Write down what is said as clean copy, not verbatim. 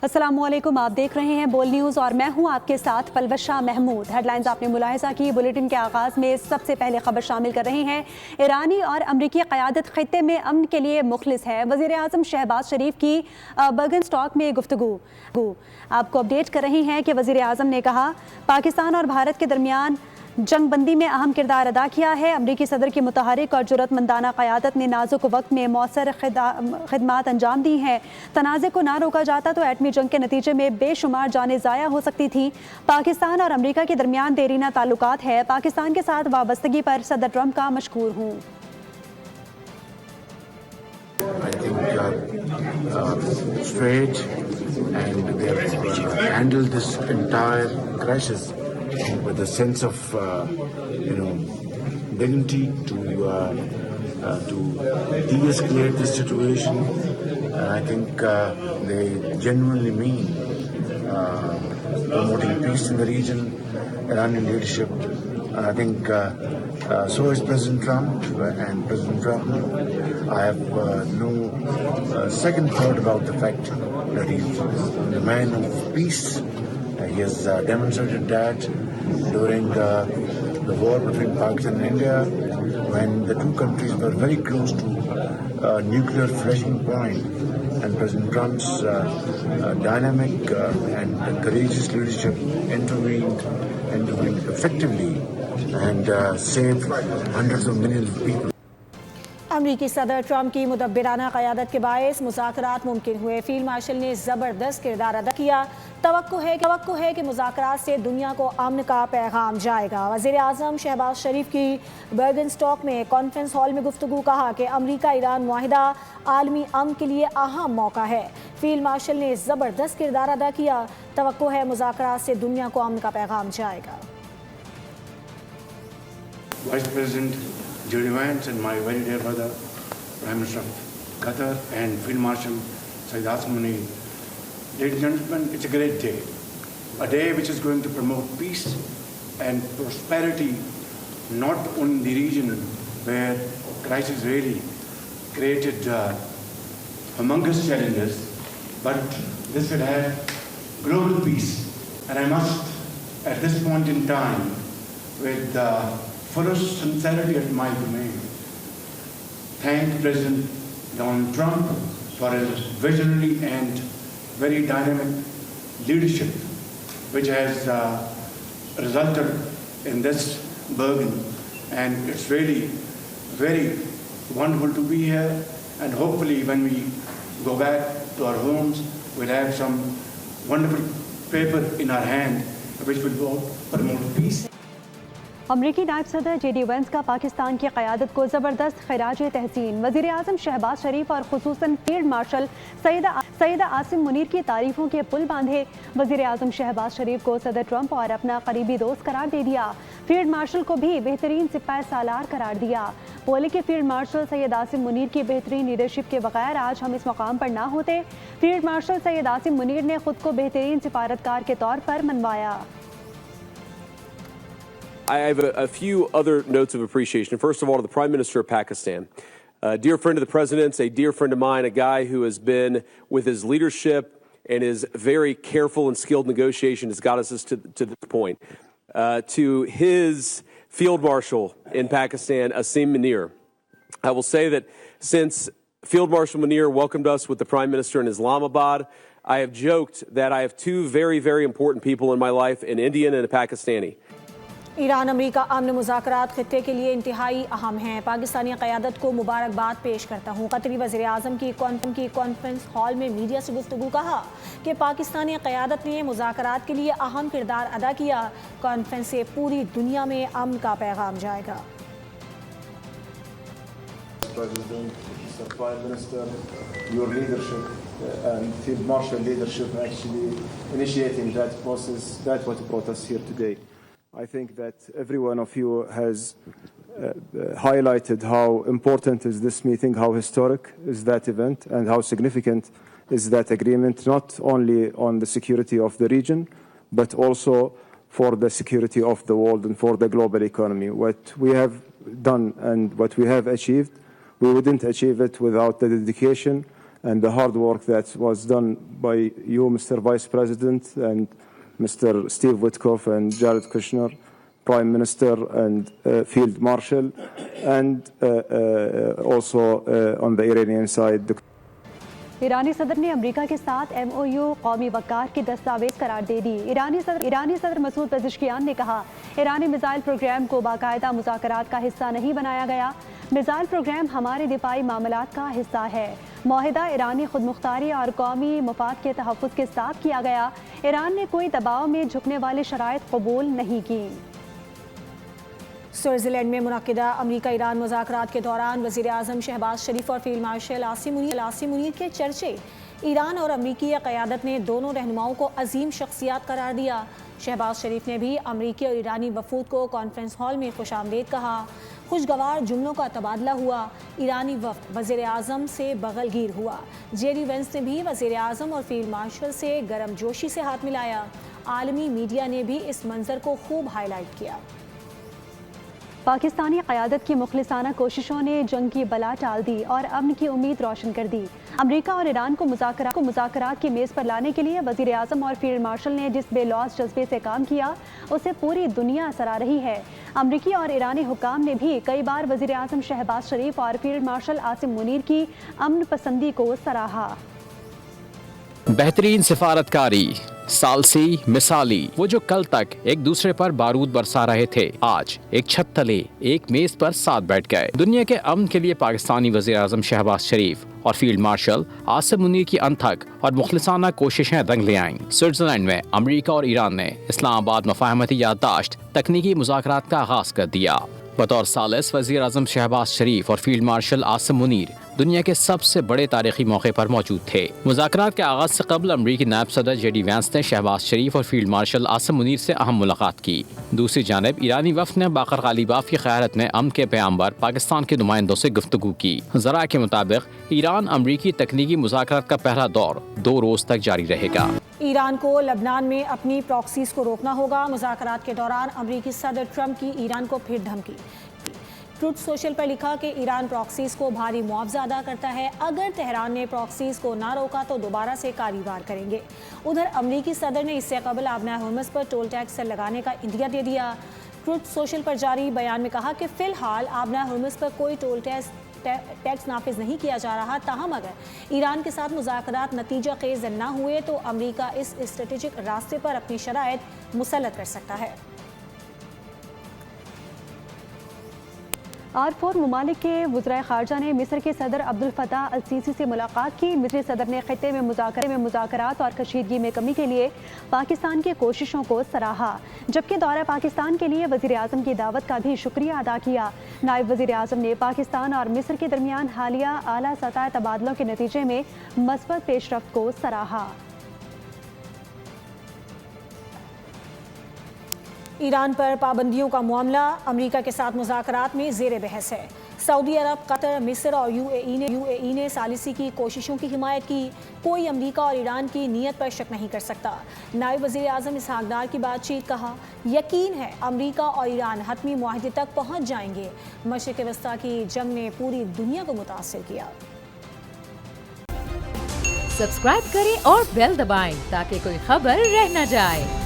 अस्सलामुअलैकुम, आप देख रहे हैं बोल न्यूज़ और मैं हूं आपके साथ पलवशा महमूद। हेडलाइंस आपने मुलाहिजा की। बुलेटिन के आगाज़ में सबसे पहले खबर शामिल कर रहे हैं। ईरानी और अमरीकी क़यादत खित्ते में अमन के लिए मुखलिस है। वज़ीर आज़म शहबाज शरीफ की बर्गनस्टॉक में गुफ्तगू। आपको अपडेट कर रहे हैं कि वज़ीर आज़म ने कहा पाकिस्तान और भारत के दरमियान जंग बंदी में अहम किरदार अदा किया है। अमरीकी सदर की मुतहरिक और जुर्रतमंदाना क़यादत ने नाजुक वक्त में मौसर खिदमात अंजाम दी हैं। तनाज़े को ना रोका जाता तो एटमी जंग के नतीजे में बेशुमार जानें ज़ाया हो सकती थी। पाकिस्तान और अमरीका के दरमियान देरीना ताल्लुकात है। पाकिस्तान के साथ वाबस्तगी पर सदर ट्रंप का मशकूर हूँ। With a sense of dignity to de-escalate the situation. I think they genuinely mean promoting peace in the region, Iranian leadership. I think so is President Trump and President Trump. I have no second thought about the fact that he's a man of peace. He has demonstrated that during the war between Pakistan and India, when the two countries were very close to a nuclear flashing point, and President Trump's dynamic and courageous leadership intervened effectively and saved hundreds of millions of people. अमरीकी सदर Trump की मुदब्बिराना क़यादत के बायस मुज़ाकरात मुमकिन हुए। Field marshal ने ज़बरदस्त किरदार अदा किया। तवक्को है कि मुज़ाकरात से दुनिया को अमन का पैगाम जाएगा। वज़ीर आज़म शहबाज शरीफ की बर्गनस्टॉक में कॉन्फ्रेंस हॉल में गुफ्तगू। कहा कि अमरीका ईरान मुआहिदा आलमी अमन के लिए अहम मौका है। फील्ड मार्शल ने ज़बरदस्त किरदार अदा किया। तवक्को है मुज़ाकरात से दुनिया को अमन का पैगाम जाएगा। Vice President J.D. Vance and my very dear brother, Prime Minister of Qatar, and Field Marshal Sayyid Asim Munir. Ladies and gentlemen, it's a great day. A day which is going to promote peace and prosperity, not only in the region where crisis really created humongous challenges, but this will have global peace. And I must, at this point in time, with fullest sincerity at my domain, thank President Donald Trump for his visionary and very dynamic leadership, which has resulted in this bargain. And it's really very wonderful to be here. And hopefully when we go back to our homes, we'll have some wonderful paper in our hand which will promote peace. अमरीकी नायब सदर J.D. Vance का पाकिस्तान की क़यादत को ज़बरदस्त खिराज तहसीन। वज़ीर आज़म शहबाज शरीफ और खुसूसन field marshal Syed Asim Munir की तारीफ़ों के पुल बांधे। वज़ीर आज़म शहबाज शरीफ को सदर ट्रंप और अपना करीबी दोस्त करार दे दिया। फील्ड मार्शल को भी बेहतरीन सिपाही सालार करार दिया। बोले कि फील्ड मार्शल सैयद आसिम मुनीर की बेहतरीन लीडरशिप के बगैर आज हम इस मुकाम पर ना होते। फील्ड मार्शल सैयद आसिम मुनीर ने खुद को बेहतरीन सिफारतकार के तौर पर मनवाया। I have a few other notes of appreciation. First of all, to the Prime Minister of Pakistan, a dear friend of the President's, a dear friend of mine, a guy who has been, with his leadership and his very careful and skilled negotiation, has got us to this point. To his Field Marshal in Pakistan, Asim Munir, I will say that since Field Marshal Munir welcomed us with the Prime Minister in Islamabad, I have joked that I have two very, very important people in my life, an Indian and a Pakistani. Iran America अमन मुज़ाकरात खित्ते के लिए इंतहाई अहम हैं। पाकिस्तानी क़यादत को मुबारकबाद पेश करता हूँ। कतरी वज़ीर आज़म की कॉन्फ्रेंस हॉल में मीडिया से गुफ्तगू। कहा कि पाकिस्तानी क़यादत ने मुज़ाकरात के लिए अहम किरदार अदा किया। कॉन्फ्रेंस से पूरी दुनिया में अमन का पैगाम जाएगा। Prime Minister, your leadership and Field Marshal leadership actually initiating that process, that's what brought us here today. I think that every one of you has highlighted how important is this meeting, how historic is that event, and how significant is that agreement, not only on the security of the region, but also for the security of the world and for the global economy. What we have done and what we have achieved, we wouldn't achieve it without the dedication and the hard work that was done by you, Mr. Vice President, and Mr. Steve Witkoff and Jared Kushner, Prime Minister and Field Marshal, and also on the Iranian side. ईरानी सदर ने America के साथ MOU कौमी वक़ार की दस्तावेज करार दे दी। ईरानी सदर Masood Pezeshkian ने कहा, ईरानी मिसाइल प्रोग्राम को बाकायदा मुज़ाकरात का हिस्सा नहीं बनाया गया। मिसाइल प्रोग्राम हमारे दिफाई मामलात का हिस्सा है। मुआहिदा ईरानी खुद मुख्तारी और कौमी मफाद के तहफ़्फ़ुज़ के साथ किया गया। ईरान ने कोई दबाव में झुकने वाली शराइत कबूल नहीं की। स्विट्ज़रलैंड में मुनक़िदा अमरीका ईरान मुज़ाकरात के दौरान वज़ीर आज़म शहबाज शरीफ और फील्ड मार्शल आसिम मुनीर के चर्चे। ईरान और अमरीकी क़यादत ने दोनों रहनुमाओं को अजीम शख्सियात करार दिया। शहबाज शरीफ ने भी अमरीकी और ईरानी वफूद को कॉन्फ्रेंस हॉल में खुशामदीद कहा। खुशगवार जुमलों का तबादला हुआ। ईरानी वफ़द वज़ीर आज़म से बगलगीर हुआ। जेडी वेंस ने भी वज़ीर आज़म और फील्ड मार्शल से गर्मजोशी से हाथ मिलाया। आलमी मीडिया ने भी इस मंजर को खूब हाईलाइट किया। पाकिस्तानी क़यादत की मुखलिसाना कोशिशों ने जंग की बला टाल दी और अमन की उम्मीद रोशन कर दी। अमरीका और ईरान को मुज़ाकरात की मेज़ पर लाने के लिए वज़ीर आज़म और फील्ड मार्शल ने जिस बेलौस जज्बे से काम किया, उसे पूरी दुनिया सराह रही है। अमरीकी और ईरानी हुक्काम ने भी कई बार वज़ीर आज़म शहबाज शरीफ और फील्ड मार्शल आसिम मुनीर की अमन पसंदी को सराहा। बेहतरीन सिफारतकारी, सालसी, मिसाली, वो जो कल तक एक दूसरे पर बारूद बरसा रहे थे, आज एक छत तले एक मेज पर साथ बैठ गए। दुनिया के अमन के लिए पाकिस्तानी वज़ीर आज़म शहबाज शरीफ और फील्ड मार्शल आसिम मुनीर की अनथक और मुखलिसाना कोशिशें रंग ले आईं। स्विट्ज़रलैंड में अमरीका और ईरान ने इस्लामाबाद मफाहमती याददाश्त तकनीकी मुज़ाकरात का आगाज़ कर दिया। बतौर सालिस वज़ीर आज़म शहबाज शरीफ और फील्ड मार्शल आसिम मुनीर दुनिया के सबसे बड़े तारीखी मौके पर मौजूद थे। मुज़ाकरात के आगाज़ से कबल अमरीकी नायब सदर जेडी वैंस ने शहबाज शरीफ और फील्ड मार्शल आसिम मुनीर से अहम मुलाकात की। दूसरी जानिब ईरानी वफ़द ने बाकर गालिबाफ की क़यादत में अमन के पैगंबर पाकिस्तान के नुमाइंदों से गुफ्तगू की। ज़रा के मुताबिक ईरान अमरीकी तकनीकी मुज़ाकरात का पहला दौर 2 रोज़ तक जारी रहेगा। ईरान को लबनान में अपनी प्रॉक्सीज को रोकना होगा। मुज़ाकरात के दौरान अमरीकी सदर ट्रंप की ईरान को फिर धमकी। ट्रूथ सोशल पर लिखा कि ईरान प्रॉक्सीज को भारी मुआवजा अदा करता है। अगर तेहरान ने प्रॉक्सीज को ना रोका तो दोबारा से कारवाई करेंगे। उधर अमरीकी सदर ने इससे कबल आबना होर्मुज़ पर टोल टैक्स लगाने का इंदिया दे दिया। ट्रूथ सोशल पर जारी बयान में कहा कि फ़िलहाल आबना होर्मुज़ पर कोई टोल टैक्स नाफिज नहीं किया जा रहा। ताहम अगर ईरान के साथ मुज़ाकरात नतीजा खेज़ ना हुए तो अमरीका इस स्ट्रेटेजिक रास्ते पर अपनी शराइत मुसल्लत कर सकता है। R4 ममालिक के वज़राए ख़ारजा ने मिस्र के सदर अब्दुल फ़ताह अल सीसी से मुलाकात की। मिस्री सदर ने ख़ित्ते में मुज़ाकरात और कशीदगी में कमी के लिए पाकिस्तान की कोशिशों को सराहा, जबकि दौरा पाकिस्तान के लिए वज़ीर आज़म की दावत का भी शुक्रिया अदा किया। नायब वज़ीर आज़म ने पाकिस्तान और मिस्र के दरमियान हालिया आला सतह तबादलों के नतीजे में मस्बत पेशरफ्त को सराहा। ईरान पर पाबंदियों का मामला अमरीका के साथ मुज़ाकरात में ज़ेर बहस है। सऊदी अरब, कतर, मिस्र और यूएई ने सालिसी की कोशिशों की हिमायत की। कोई अमरीका और ईरान की नीयत पर शक नहीं कर सकता। नायब वज़ीर आज़म इसहाक डार की बातचीत। कहा, यकीन है अमरीका और ईरान हतमी मुआहदे तक पहुँच जाएंगे। मशरिक़ वस्ता की जंग ने पूरी दुनिया को मुतासिर किया। सब्सक्राइब करें और बेल दबाएं ताकि कोई खबर रह न जाए।